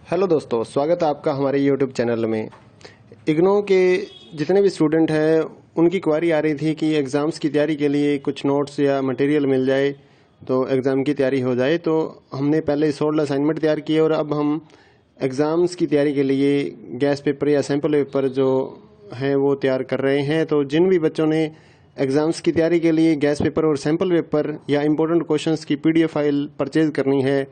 Hello दोस्तों, स्वागत है आपका हमारे यूट्यूब चैनल में। इग्नो के जितने भी स्टूडेंट हैं उनकी क्वारी आ रही थी कि एग्ज़ाम्स की तैयारी के लिए कुछ नोट्स या मटेरियल मिल जाए तो एग्ज़ाम की तैयारी हो जाए। तो हमने पहले 16 असाइनमेंट तैयार किए और अब हम एग्ज़ाम्स की तैयारी के लिए गैस पेपर या सैम्पल पेपर जो हैं वो तैयार कर रहे हैं। तो जिन भी बच्चों ने एग्ज़ाम्स की तैयारी के लिए गैस पेपर और सैम्पल पेपर या इम्पोर्टेंट क्वेश्चंस की पीडीएफ फाइल परचेज़ करनी है,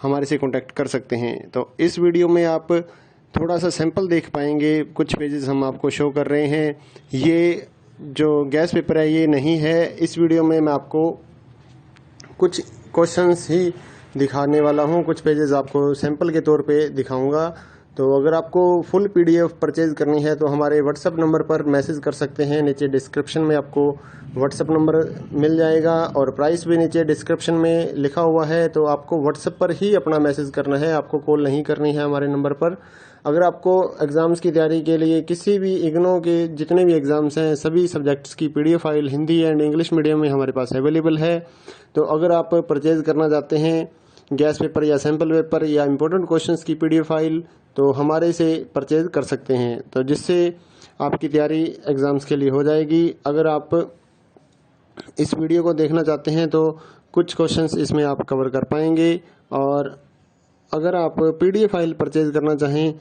हमारे से कांटेक्ट कर सकते हैं। तो इस वीडियो में आप थोड़ा सा सैंपल देख पाएंगे, कुछ पेजेस हम आपको शो कर रहे हैं। ये जो गैस पेपर है ये नहीं है। इस वीडियो में मैं आपको कुछ क्वेश्चंस ही दिखाने वाला हूँ, कुछ पेजेस आपको सैंपल के तौर पे दिखाऊंगा। तो अगर आपको फुल पीडीएफ परचेज करनी है तो हमारे व्हाट्सएप नंबर पर मैसेज कर सकते हैं। नीचे डिस्क्रिप्शन में आपको व्हाट्सएप नंबर मिल जाएगा और प्राइस भी नीचे डिस्क्रिप्शन में लिखा हुआ है। तो आपको व्हाट्सएप पर ही अपना मैसेज करना है, आपको कॉल नहीं करनी है हमारे नंबर पर। अगर आपको एग्ज़ाम्स की तैयारी के लिए किसी भी इग्नो के जितने भी एग्ज़ाम्स हैं सभी सब्जेक्ट्स की PDF file Hindi and English medium में हमारे पास अवेलेबल है। तो अगर आप परचेज करना चाहते हैं गैस पेपर या सैम्पल पेपर या इम्पोर्टेंट क्वेश्चंस की पीडीएफ फाइल तो हमारे से परचेज कर सकते हैं, तो जिससे आपकी तैयारी एग्ज़ाम्स के लिए हो जाएगी। अगर आप इस वीडियो को देखना चाहते हैं तो कुछ क्वेश्चंस इसमें आप कवर कर पाएंगे। और अगर आप पीडीएफ फाइल परचेज करना चाहें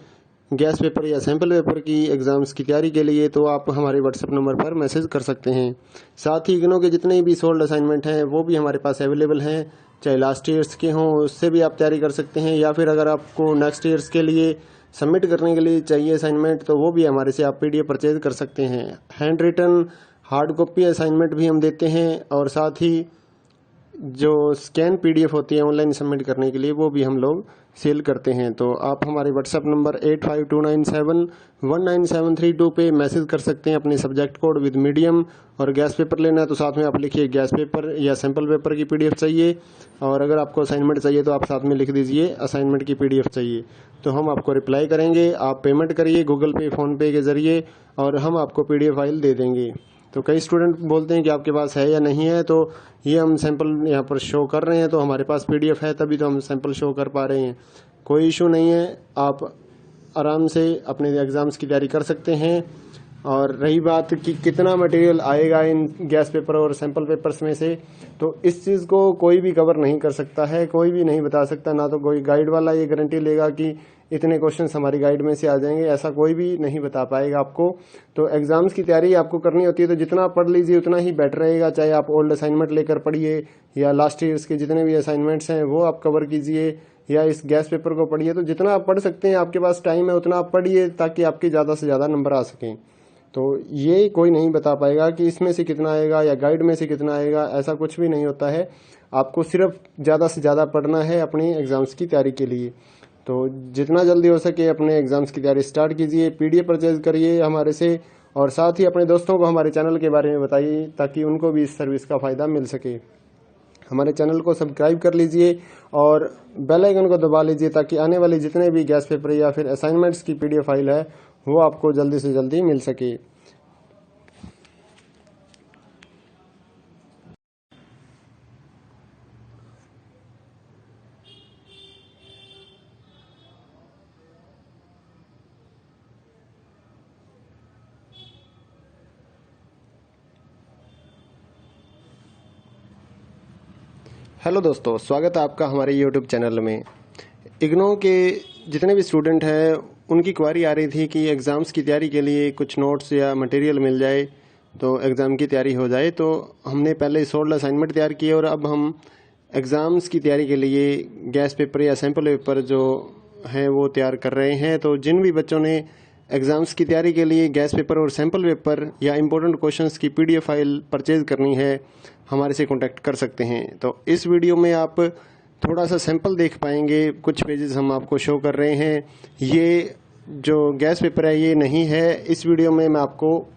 गैस पेपर या सैम्पल पेपर की एग्ज़ाम्स की तैयारी के लिए तो आप हमारे व्हाट्सएप नंबर पर मैसेज कर सकते हैं। साथ ही इग्नो के जितने भी सोल्ड असाइनमेंट हैं वो भी हमारे पास अवेलेबल हैं, चाहे लास्ट ईयर्स के हों उससे भी आप तैयारी कर सकते हैं, या फिर अगर आपको नेक्स्ट ईयर्स के लिए सबमिट करने के लिए चाहिए असाइनमेंट तो वो भी हमारे से आप पीडीएफ परचेज कर सकते हैं। Handwritten hard copy assignment भी हम देते हैं और साथ ही जो स्कैन पीडीएफ होती है ऑनलाइन सबमिट करने के लिए वो भी हम लोग सेल करते हैं। तो आप हमारे व्हाट्सएप नंबर 8529719732 पे मैसेज कर सकते हैं अपने सब्जेक्ट कोड विद मीडियम। और गैस पेपर लेना है तो साथ में आप लिखिए गैस पेपर या सैम्पल पेपर की पीडीएफ चाहिए, और अगर आपको असाइनमेंट चाहिए तो आप साथ में लिख दीजिए असाइनमेंट की पीडीएफ चाहिए, तो हम आपको रिप्लाई करेंगे। आप पेमेंट करिए गूगल पे फ़ोनपे के ज़रिए और हम आपको पीडीएफ फाइल दे देंगे। तो कई स्टूडेंट बोलते हैं कि आपके पास है या नहीं है, तो ये हम सैंपल यहाँ पर शो कर रहे हैं, तो हमारे पास पीडीएफ है तभी तो हम सैंपल शो कर पा रहे हैं। कोई इशू नहीं है, आप आराम से अपने एग्ज़ाम्स की तैयारी कर सकते हैं। और रही बात कि कितना मटेरियल आएगा इन गैस पेपर और सैंपल पेपर्स में से, तो इस चीज़ को कोई भी कवर नहीं कर सकता है, कोई भी नहीं बता सकता। ना तो कोई गाइड वाला ये गारंटी लेगा कि इतने क्वेश्चंस हमारी गाइड में से आ जाएंगे, ऐसा कोई भी नहीं बता पाएगा आपको। तो एग्ज़ाम्स की तैयारी आपको करनी होती है तो जितना पढ़ लीजिए उतना ही बेटर रहेगा। चाहे आप ओल्ड असाइनमेंट लेकर पढ़िए या लास्ट ईयर्स के जितने भी असाइनमेंट्स हैं वो आप कवर कीजिए, या इस गैस पेपर को पढ़िए। तो जितना आप पढ़ सकते हैं, आपके पास टाइम है उतना आप पढ़िए ताकि आपके ज़्यादा से ज़्यादा नंबर आ सकें। तो ये कोई नहीं बता पाएगा कि इसमें से कितना आएगा या गाइड में से कितना आएगा, ऐसा कुछ भी नहीं होता है। आपको सिर्फ ज़्यादा से ज़्यादा पढ़ना है अपनी एग्ज़ाम्स की तैयारी के लिए। तो जितना जल्दी हो सके अपने एग्ज़ाम्स की तैयारी स्टार्ट कीजिए, पीडीएफ परचेज करिए हमारे से, और साथ ही अपने दोस्तों को हमारे चैनल के बारे में बताइए ताकि उनको भी इस सर्विस का फ़ायदा मिल सके। हमारे चैनल को सब्सक्राइब कर लीजिए और बेल आइकन को दबा लीजिए ताकि आने वाले जितने भी गैस पेपर या फिर असाइनमेंट्स की पीडीएफ फाइल है वो आपको जल्दी से जल्दी मिल सके। हेलो दोस्तों, स्वागत है आपका हमारे यूट्यूब चैनल में। इग्नो के जितने भी स्टूडेंट हैं उनकी क्वारी आ रही थी कि एग्ज़ाम्स की तैयारी के लिए कुछ नोट्स या मटेरियल मिल जाए तो एग्ज़ाम की तैयारी हो जाए। तो हमने पहले 16 असाइनमेंट तैयार किए और अब हम एग्ज़ाम्स की तैयारी के लिए गैस पेपर या सैम्पल पेपर जो हैं वो तैयार कर रहे हैं। तो जिन भी बच्चों ने एग्ज़ाम्स की तैयारी के लिए गैस पेपर और सैम्पल पेपर या इम्पोर्टेंट क्वेश्चंस की पीडीएफ फाइल परचेज करनी है, हमारे से कांटेक्ट कर सकते हैं। तो इस वीडियो में आप थोड़ा सा सैंपल देख पाएंगे, कुछ पेजेस हम आपको शो कर रहे हैं। ये जो गैस पेपर है ये नहीं है। इस वीडियो में मैं आपको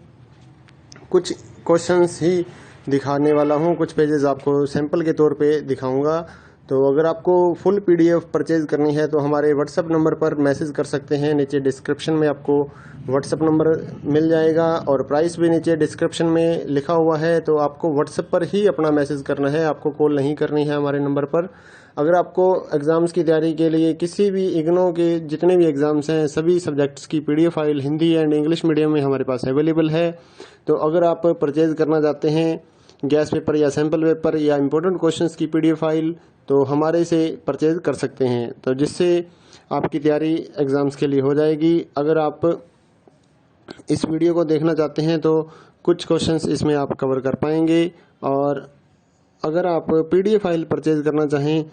कुछ क्वेश्चंस ही दिखाने वाला हूँ, कुछ पेजेस आपको सैंपल के तौर पे दिखाऊंगा। तो अगर आपको फुल PDF परचेज़ करनी है तो हमारे व्हाट्सअप नंबर पर मैसेज कर सकते हैं। नीचे डिस्क्रिप्शन में आपको व्हाट्सअप नंबर मिल जाएगा और प्राइस भी नीचे डिस्क्रिप्शन में लिखा हुआ है। तो आपको व्हाट्सअप पर ही अपना मैसेज करना है, आपको कॉल नहीं करनी है हमारे नंबर पर। अगर आपको एग्ज़ाम्स की तैयारी के लिए किसी भी इग्नो के जितने भी एग्ज़ाम्स हैं सभी सब्जेक्ट्स की PDF file Hindi and English medium में हमारे पास अवेलेबल है। तो अगर आप परचेज़ करना चाहते हैं गैस पेपर या सैम्पल पेपर या इम्पोर्टेंट क्वेश्चंस की PDF फाइल तो हमारे से परचेज़ कर सकते हैं, तो जिससे आपकी तैयारी एग्ज़ाम्स के लिए हो जाएगी। अगर आप इस वीडियो को देखना चाहते हैं तो कुछ क्वेश्चंस इसमें आप कवर कर पाएंगे। और अगर आप PDF फाइल परचेज़ करना चाहें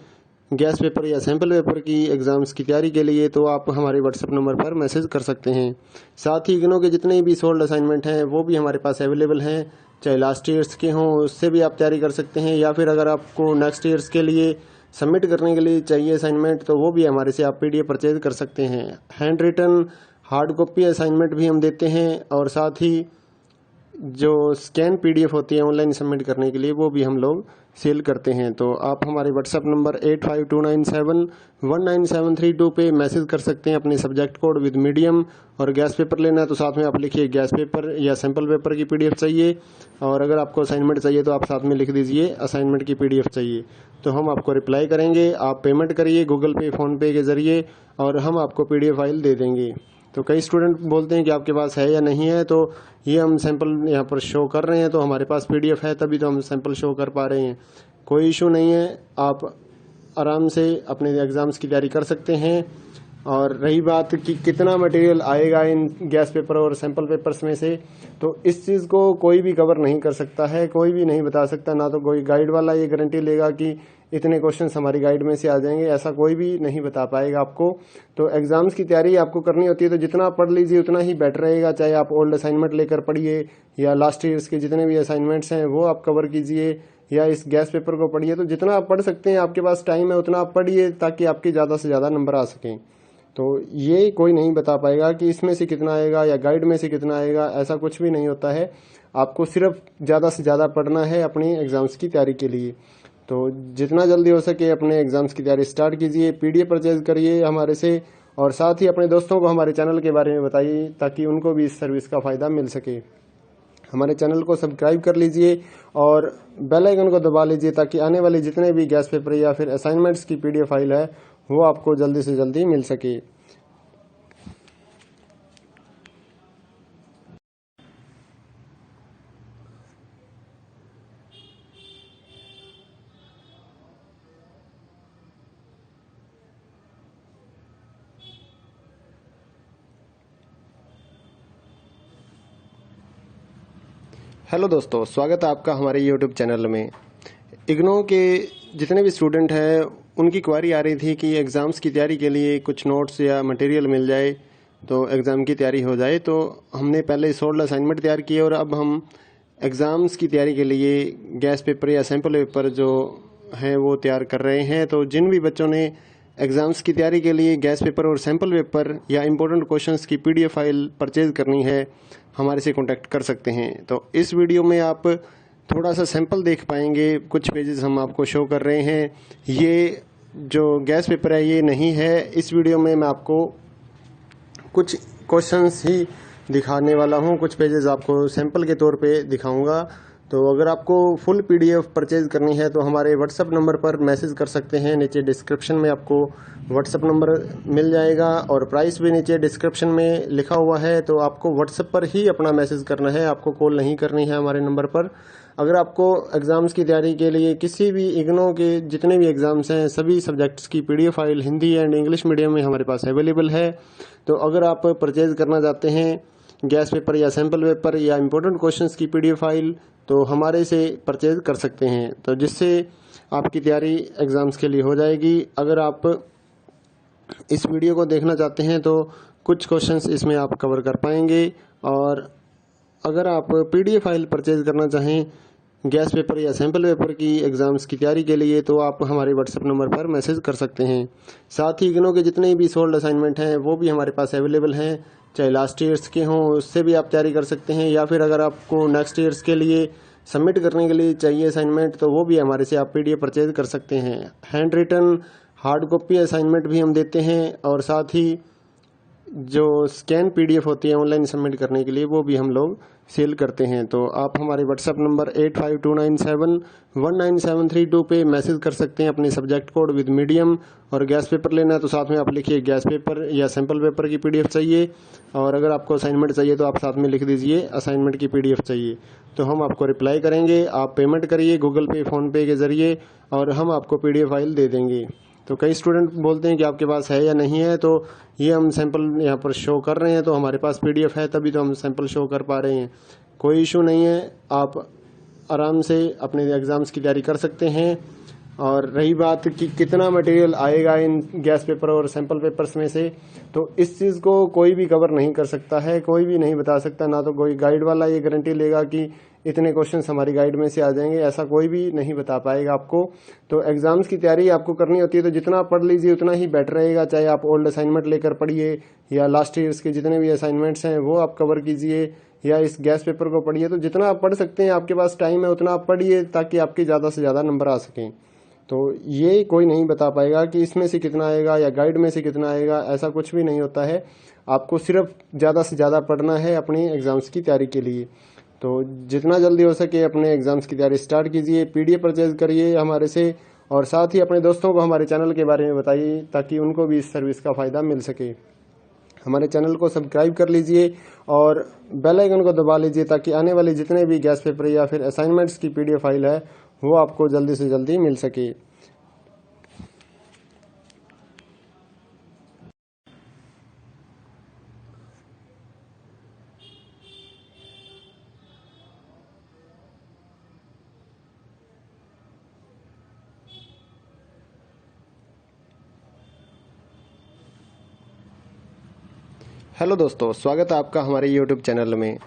गैस पेपर या सैम्पल पेपर की एग्ज़ाम्स की तैयारी के लिए तो आप हमारे व्हाट्सएप नंबर पर मैसेज कर सकते हैं। साथ ही इग्नो के जितने भी सोल्ड असाइनमेंट हैं वो भी हमारे पास अवेलेबल हैं, चाहे लास्ट ईयर्स के हों उससे भी आप तैयारी कर सकते हैं, या फिर अगर आपको नेक्स्ट ईयर्स के लिए सबमिट करने के लिए चाहिए असाइनमेंट तो वो भी हमारे से आप PDF परचेज कर सकते हैं। Handwritten hard copy assignment भी हम देते हैं और साथ ही जो स्कैन PDF होती है ऑनलाइन सबमिट करने के लिए वो भी हम लोग सेल करते हैं। तो आप हमारे व्हाट्सएप नंबर 8529719732 पे मैसेज कर सकते हैं अपने सब्जेक्ट कोड विद मीडियम। और गैस पेपर लेना है तो साथ में आप लिखिए गैस पेपर या सैम्पल पेपर की PDF चाहिए, और अगर आपको असाइनमेंट चाहिए तो आप साथ में लिख दीजिए असाइनमेंट की PDF चाहिए, तो हम आपको रिप्लाई करेंगे। आप पेमेंट करिए गूगल पे फ़ोनपे के ज़रिए और हम आपको PDF फाइल दे देंगे। तो कई स्टूडेंट बोलते हैं कि आपके पास है या नहीं है, तो ये हम सैंपल यहाँ पर शो कर रहे हैं तो हमारे पास PDF है तभी तो हम सैंपल शो कर पा रहे हैं। कोई इशू नहीं है, आप आराम से अपने एग्ज़ाम्स की तैयारी कर सकते हैं। और रही बात कि कितना मटेरियल आएगा इन गैस पेपर और सैंपल पेपर्स में से, तो इस चीज़ को कोई भी कवर नहीं कर सकता है, कोई भी नहीं बता सकता। ना तो कोई गाइड वाला ये गारंटी लेगा कि इतने क्वेश्चंस हमारी गाइड में से आ जाएंगे, ऐसा कोई भी नहीं बता पाएगा आपको। तो एग्ज़ाम्स की तैयारी आपको करनी होती है तो जितना पढ़ लीजिए उतना ही बेटर रहेगा। चाहे आप ओल्ड असाइनमेंट लेकर पढ़िए या लास्ट ईयर्स के जितने भी असाइनमेंट्स हैं वो आप कवर कीजिए, या इस गैस पेपर को पढ़िए। तो जितना आप पढ़ सकते हैं, आपके पास टाइम है उतना आप पढ़िए ताकि आपके ज़्यादा से ज़्यादा नंबर आ सकें। तो ये कोई नहीं बता पाएगा कि इसमें से कितना आएगा या गाइड में से कितना आएगा, ऐसा कुछ भी नहीं होता है। आपको सिर्फ ज़्यादा से ज़्यादा पढ़ना है अपनी एग्ज़ाम्स की तैयारी के लिए। तो जितना जल्दी हो सके अपने एग्ज़ाम्स की तैयारी स्टार्ट कीजिए, PDF परचेज़ करिए हमारे से, और साथ ही अपने दोस्तों को हमारे चैनल के बारे में बताइए ताकि उनको भी इस सर्विस का फ़ायदा मिल सके। हमारे चैनल को सब्सक्राइब कर लीजिए और बेल आइकन को दबा लीजिए ताकि आने वाले जितने भी गैस पेपर या फिर असाइनमेंट्स की PDF फाइल है वो आपको जल्दी से जल्दी मिल सके। हेलो दोस्तों, स्वागत है आपका हमारे YouTube चैनल में। इग्नो के जितने भी स्टूडेंट हैं उनकी क्वारी आ रही थी कि एग्ज़ाम्स की तैयारी के लिए कुछ नोट्स या मटेरियल मिल जाए तो एग्ज़ाम की तैयारी हो जाए। तो हमने पहले सोल्ड असाइनमेंट तैयार किए और अब हम एग्ज़ाम्स की तैयारी के लिए गैस पेपर या सैम्पल पेपर जो हैं वो तैयार कर रहे हैं। तो जिन भी बच्चों ने एग्ज़ाम्स की तैयारी के लिए गैस पेपर और सैम्पल पेपर या इम्पोर्टेंट क्वेश्चंस की PDF फाइल परचेज़ करनी है हमारे से कांटेक्ट कर सकते हैं। तो इस वीडियो में आप थोड़ा सा सैंपल देख पाएंगे, कुछ पेजेस हम आपको शो कर रहे हैं। ये जो गैस पेपर है ये नहीं है, इस वीडियो में मैं आपको कुछ क्वेश्चंस ही दिखाने वाला हूँ, कुछ पेजेस आपको सैंपल के तौर पे दिखाऊंगा। तो अगर आपको फुल PDF परचेज़ करनी है तो हमारे व्हाट्सएप नंबर पर मैसेज कर सकते हैं। नीचे डिस्क्रिप्शन में आपको व्हाट्सएप नंबर मिल जाएगा और प्राइस भी नीचे डिस्क्रिप्शन में लिखा हुआ है। तो आपको व्हाट्सएप पर ही अपना मैसेज करना है, आपको कॉल नहीं करनी है हमारे नंबर पर। अगर आपको एग्ज़ाम्स की तैयारी के लिए किसी भी इग्नो के जितने भी एग्ज़ाम्स हैं सभी सब्जेक्ट्स की PDF file Hindi and English medium में हमारे पास अवेलेबल है। तो अगर आप परचेज़ करना चाहते हैं गैस पेपर या सैम्पल पेपर या इम्पोर्टेंट क्वेश्चंस की PDF फाइल तो हमारे से परचेज़ कर सकते हैं, तो जिससे आपकी तैयारी एग्ज़ाम्स के लिए हो जाएगी। अगर आप इस वीडियो को देखना चाहते हैं तो कुछ क्वेश्चंस इसमें आप कवर कर पाएंगे। और अगर आप PDF फाइल परचेज़ करना चाहें गैस पेपर या सैम्पल पेपर की एग्ज़ाम्स की तैयारी के लिए तो आप हमारे व्हाट्सएप नंबर पर मैसेज कर सकते हैं। साथ ही इग्नो के जितने भी सोल्ड असाइनमेंट हैं वो भी हमारे पास अवेलेबल हैं, चाहे लास्ट ईयर्स के हों उससे भी आप तैयारी कर सकते हैं, या फिर अगर आपको नेक्स्ट ईयर्स के लिए सबमिट करने के लिए चाहिए असाइनमेंट, तो वो भी हमारे से आप PDF परचेज कर सकते हैं। Handwritten hard copy assignment भी हम देते हैं, और साथ ही जो स्कैन PDF होती है ऑनलाइन सबमिट करने के लिए, वो भी हम लोग सेल करते हैं। तो आप हमारे व्हाट्सएप नंबर 8529719732 पे मैसेज कर सकते हैं अपने सब्जेक्ट कोड विद मीडियम। और गैस पेपर लेना है तो साथ में आप लिखिए गैस पेपर या सैम्पल पेपर की PDF चाहिए, और अगर आपको असाइनमेंट चाहिए तो आप साथ में लिख दीजिए असाइनमेंट की PDF चाहिए, तो हम आपको रिप्लाई करेंगे। आप पेमेंट करिए गूगल पे, फ़ोनपे के ज़रिए, और हम आपको PDF फाइल दे देंगे। तो कई स्टूडेंट बोलते हैं कि आपके पास है या नहीं है, तो ये हम सैंपल यहाँ पर शो कर रहे हैं, तो हमारे पास PDF है तभी तो हम सैंपल शो कर पा रहे हैं। कोई इशू नहीं है, आप आराम से अपने एग्ज़ाम्स की तैयारी कर सकते हैं। और रही बात कि कितना मटेरियल आएगा इन गैस पेपर और सैंपल पेपर्स में से, तो इस चीज़ को कोई भी कवर नहीं कर सकता है, कोई भी नहीं बता सकता। ना तो कोई गाइड वाला ये गारंटी लेगा कि इतने क्वेश्चंस हमारी गाइड में से आ जाएंगे, ऐसा कोई भी नहीं बता पाएगा आपको। तो एग्ज़ाम्स की तैयारी आपको करनी होती है तो जितना पढ़ लीजिए उतना ही बेटर रहेगा। चाहे आप ओल्ड असाइनमेंट लेकर पढ़िए, या लास्ट ईयर्स के जितने भी असाइनमेंट्स हैं वो आप कवर कीजिए, या इस गैस पेपर को पढ़िए। तो जितना आप पढ़ सकते हैं, आपके पास टाइम है उतना आप पढ़िए, ताकि आपके ज़्यादा से ज़्यादा नंबर आ सकें। तो ये कोई नहीं बता पाएगा कि इसमें से कितना आएगा या गाइड में से कितना आएगा, ऐसा कुछ भी नहीं होता है। आपको सिर्फ ज़्यादा से ज़्यादा पढ़ना है अपनी एग्ज़ाम्स की तैयारी के लिए। तो जितना जल्दी हो सके अपने एग्ज़ाम्स की तैयारी स्टार्ट कीजिए, PDF परचेज करिए हमारे से, और साथ ही अपने दोस्तों को हमारे चैनल के बारे में बताइए ताकि उनको भी इस सर्विस का फ़ायदा मिल सके। हमारे चैनल को सब्सक्राइब कर लीजिए और बेल आइकन को दबा लीजिए, ताकि आने वाले जितने भी गैस पेपर या फिर असाइनमेंट्स की PDF फाइल है वो आपको जल्दी से जल्दी मिल सके। हेलो दोस्तों, स्वागत है आपका हमारे YouTube चैनल में।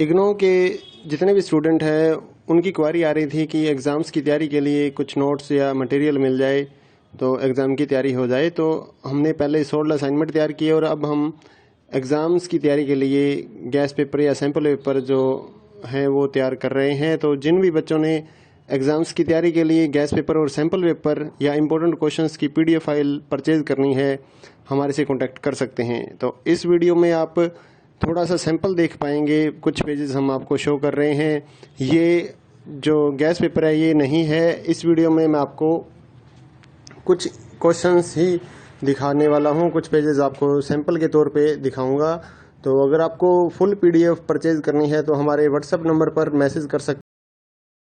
इग्नो के जितने भी स्टूडेंट हैं उनकी क्वारी आ रही थी कि एग्ज़ाम्स की तैयारी के लिए कुछ नोट्स या मटेरियल मिल जाए तो एग्ज़ाम की तैयारी हो जाए। तो हमने पहले 16 असाइनमेंट तैयार किए, और अब हम एग्ज़ाम्स की तैयारी के लिए गैस पेपर या सैम्पल पेपर जो हैं वो तैयार कर रहे हैं। तो जिन भी बच्चों ने एग्ज़ाम्स की तैयारी के लिए गैस पेपर और सैम्पल पेपर या इम्पोर्टेंट क्वेश्चंस की PDF फाइल परचेज़ करनी है, हमारे से कांटेक्ट कर सकते हैं। तो इस वीडियो में आप थोड़ा सा सैंपल देख पाएंगे, कुछ पेजेस हम आपको शो कर रहे हैं। ये जो गैस पेपर है ये नहीं है। इस वीडियो में मैं आपको कुछ क्वेश्चंस ही दिखाने वाला हूँ, कुछ पेजेस आपको सैंपल के तौर पे दिखाऊंगा। तो अगर आपको फुल PDF परचेज करनी है तो हमारे व्हाट्सएप नंबर पर मैसेज कर सकते